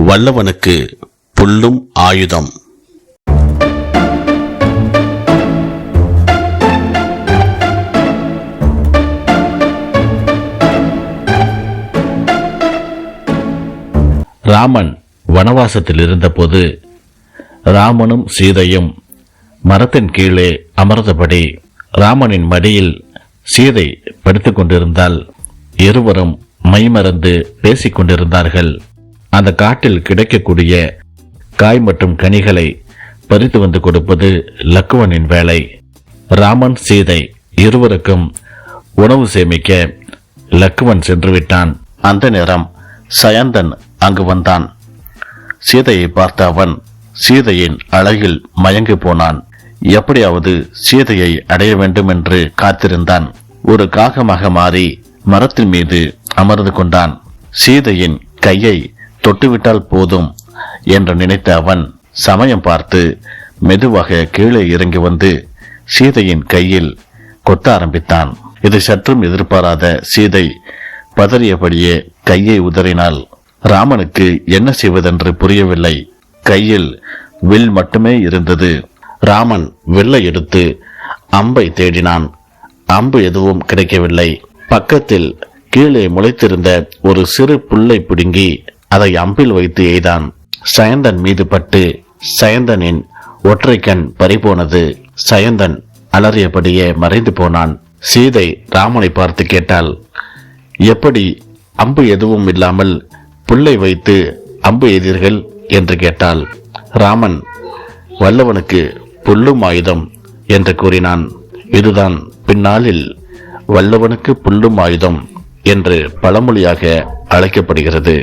வல்லவனுக்கு புல்லும் ஆயுதம். ராமன் வனவாசத்தில் இருந்தபோது ராமனும் சீதையும் மரத்தின் கீழே அமர்ந்தபடி ராமனின் மடியில் சீதை படுத்துக் கொண்டிருந்தால் இருவரும் மைமறந்து பேசிக் கொண்டிருந்தார்கள். அந்த காட்டில் கிடைக்கக்கூடிய காய் மற்றும் கனிகளை பறித்து வந்து கொடுப்பது லக்குவனின் வேலை. ராமன் சீதை இருவருக்கும் உணவு சேமிக்க லக்குவன் சென்று விட்டான். அந்த நேரம் சயந்தன் அங்கு வந்தான். சீதையை பார்த்த அவன் சீதையின் அழகில் மயங்கி போனான். எப்படியாவது சீதையை அடைய வேண்டும் என்று காத்திருந்தான். ஒரு காகமாக மாறி மரத்தின் மீது அமர்ந்து கொண்டான். சீதையின் கையை தொட்டுவிட்டால் போதும் என்று நினைத்த அவன் சமயம் பார்த்து மெதுவாக கீழே இறங்கி வந்து சீதையின் கையில் கொத்த ஆரம்பித்தான். இது சற்றும் எதிர்பாராத சீதை பதறியபடியே கையை உதறினாள். ராமனுக்கு என்ன செய்வதென்று புரியவில்லை. கையில் வில் மட்டுமே இருந்தது. ராமன் வில்லை எடுத்து அம்பை தேடினான். அம்பு எதுவும் கிடைக்கவில்லை. பக்கத்தில் கீழே முளைத்திருந்த ஒரு சிறு புல்லை பிடுங்கி அதை அம்பில் வைத்து எய்தான். சயந்தன் மீது பட்டு சயந்தனின் ஒற்றை கண் பறிபோனது. சயந்தன் அலறியபடியே மறைந்து போனான். சீதை ராமனை பார்த்து கேட்டாள், எப்படி அம்பு எதுவும் இல்லாமல் புல்லை வைத்து அம்பு எய்தீர்கள் என்று கேட்டாள். ராமன் வல்லவனுக்கு புல்லும் ஆயுதம் என்று கூறினான். இதுதான் பின்னாளில் வல்லவனுக்கு புல்லும் ஆயுதம் என்று பழமொழியாக அழைக்கப்படுகிறது.